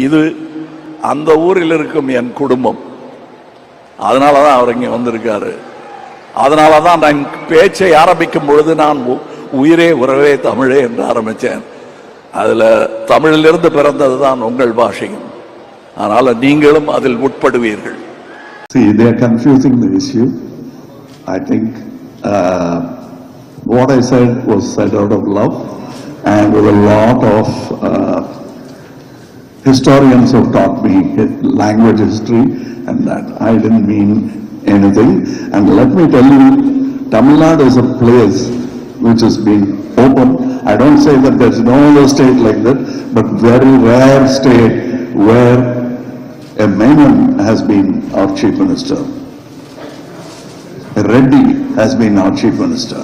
இது அந்த ஊரில் இருக்கும் என் குடும்பம். அதனால தான் அவர் இங்கே வந்திருக்காரு. அதனால தான் நான் பேச்சை ஆரம்பிக்கும் பொழுது நான் உயிரே உறவே தமிழே என்று ஆரம்பித்தேன். அதில் தமிழிலிருந்து பிறந்தது தான் உங்கள் பாஷையும். அதனால நீங்களும் அதில் உட்படுவீர்கள். See, they are confusing the issue. I think what I said was said out of love and with a lot of historians have taught me language history and that I didn't mean anything. And let me tell you, Tamil Nadu is a place which has been open. I don't say that there's no other state like that, but very rare state where a Menon has been our chief minister. A Reddy has been our chief minister.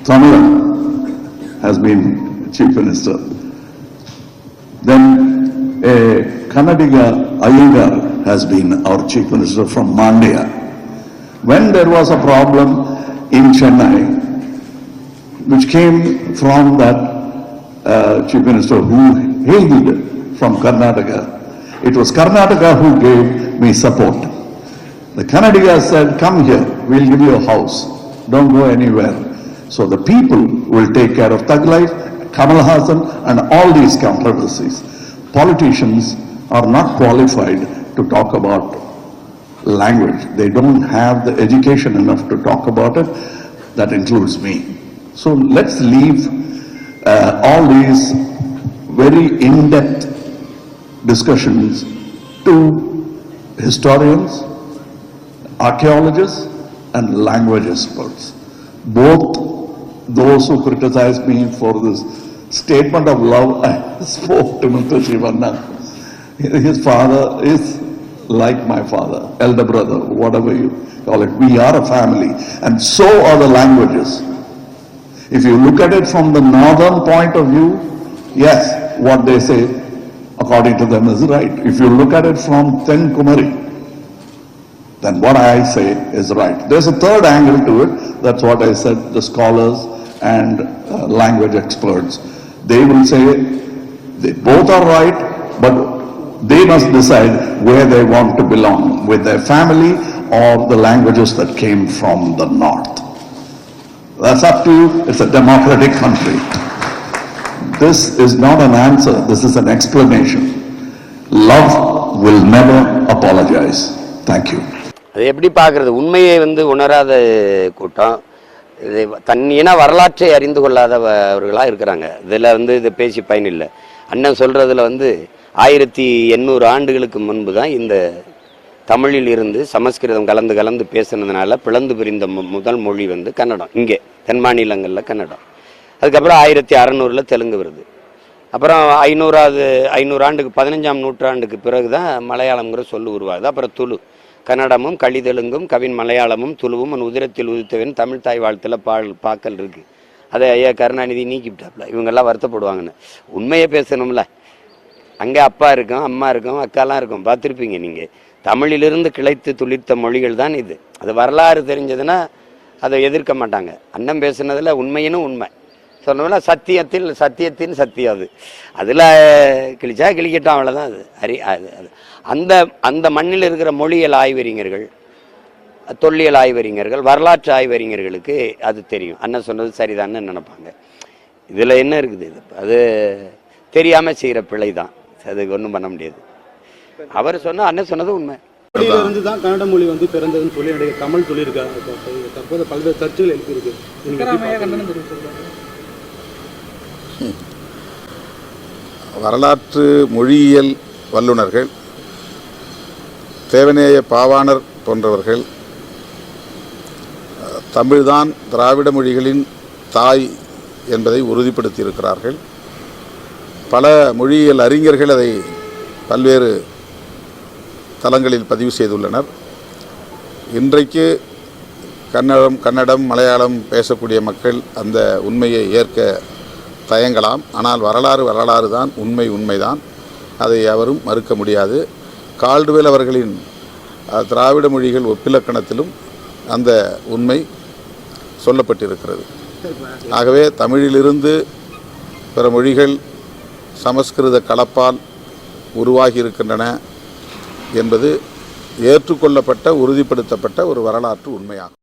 Tamil has been chief minister. Then a Kannadiga Iyengar has been our chief minister from Mandya. When there was a problem in Chennai, which came from that chief minister who hailed from Karnataka, it was Karnataka who gave me support. The Kannadiga said, come here, we'll give you a house, don't go anywhere. So the people will take care of Thug Life, Kamal Hassan and all these controversies. Politicians are not qualified to talk about language. They don't have the education enough to talk about it. That includes me. So let's leave all these very in-depth discussions to historians, archaeologists and language experts. Both those who criticize me for this statement of love, I spoke to Mr. Shivanna. His father is like my father, elder brother, whatever you call it. We are a family, and so are the languages. If you look at it from the northern point of view, yes, what they say according to them is right. If you look at it from Tenkumari, then what I say is right. There's a third angle to it. That's what I said, the scholars and language experts. They will say they both are right, but they must decide where they want to belong, with their family or the languages that came from the north. That's up to you. It's a democratic country. This is not an answer, this is an explanation. Love will never apologize. Thank you. அது எப்படி பார்க்குறது? உண்மையை உணராத கூட்டம், தன் இன வரலாற்றை அறிந்து கொள்ளாதவர்களாக இருக்கிறாங்க. இதில் இது பேசி பயனில்லை. அண்ணன் சொல்கிறதுல 1800 ஆண்டுகளுக்கு முன்பு தான் இந்த தமிழில் இருந்து சமஸ்கிருதம் கலந்து பேசுனதுனால பிளந்து பிரிந்த முதல் மொழி கன்னடம். இங்கே தென் மாநிலங்களில் கன்னடம். அதுக்கப்புறம் 1600 தெலுங்கு வருது. அப்புறம் 500 ஆண்டுக்கு 15ஆம் நூற்றாண்டுக்கு பிறகு தான் மலையாளம்ங்கிற சொல்லு உருவாகுது. அப்புறம் துளு, கன்னடமும் கழிதெலுங்கும் கவின் மலையாளமும் துளுவும் உதிரத்தில் உதித்தவன் தமிழ் தாய் வாழ்த்தில் பாக்கல் இருக்குது. அதை ஐயா கருணாநிதி நீக்கிவிட்டாப்ல. இவங்கெல்லாம் வருத்தப்படுவாங்கன்னு. உண்மையை பேசணும்ல. அங்கே அப்பா இருக்கும், அம்மா இருக்கும், அக்காலாம் இருக்கும், பார்த்துருப்பீங்க நீங்கள். தமிழிலிருந்து கிளைத்து துளிர்த்த மொழிகள் தான் இது. அது வரலாறு தெரிஞ்சதுன்னா அதை எதிர்க்க மாட்டாங்க. அண்ணன் பேசுனதில் உண்மையினும் உண்மை சொன்னோம்னா சத்தியத்தின் சத்தியம். அது அதில் கிழிச்சா கிழிக்கட்டும், அவ்வளோதான். அது அந்த மண்ணில் இருக்கிற மொழியியல் ஆய்வறிஞர்கள், தொல்லியல் ஆய்வறிஞர்கள், வரலாற்று ஆய்வறிஞர்களுக்கு அது தெரியும். அண்ணன் சொன்னது சரிதான்னு நினைப்பாங்க. இதில் என்ன இருக்குது? அது தெரியாமல் செய்கிற பிழை தான். அதுக்கு ஒன்றும் பண்ண முடியாது. அவர் அண்ணன் சொன்னது உண்மை. இருந்து தான் கன்னட மொழி பிறந்ததுன்னு சொல்லி நடிகர் கமல் சொல்லியிருக்காரு. தற்போது பல்வேறு சர்ச்சைகள் எழுப்பியிருக்கு. வரலாற்று மொழியியல் வல்லுநர்கள், தேவநேய பாவாணர் போன்றவர்கள் தமிழ்தான் திராவிட மொழிகளின் தாய் என்பதை உறுதிப்படுத்தியிருக்கிறார்கள். பல மொழியியல் அறிஞர்கள் அதை பல்வேறு தளங்களில் பதிவு செய்துள்ளனர். இன்றைக்கு கன்னடம் மலையாளம் பேசக்கூடிய மக்கள் அந்த உண்மையை ஏற்க தயங்கலாம். ஆனால் வரலாறு தான், உண்மைதான். அதை எவரும் மறுக்க முடியாது. கால்டுவெல் அவர்களின் திராவிட மொழிகள் ஒப்பிலக்கணத்திலும் அந்த உண்மை சொல்லப்பட்டிருக்கிறது. ஆகவே தமிழிலிருந்து பிற மொழிகள் சமஸ்கிருத கலப்பால் உருவாகி இருக்கின்றன என்பது ஏற்றுக்கொள்ளப்பட்ட உறுதிப்படுத்தப்பட்ட ஒரு வரலாற்று உண்மையாகும்.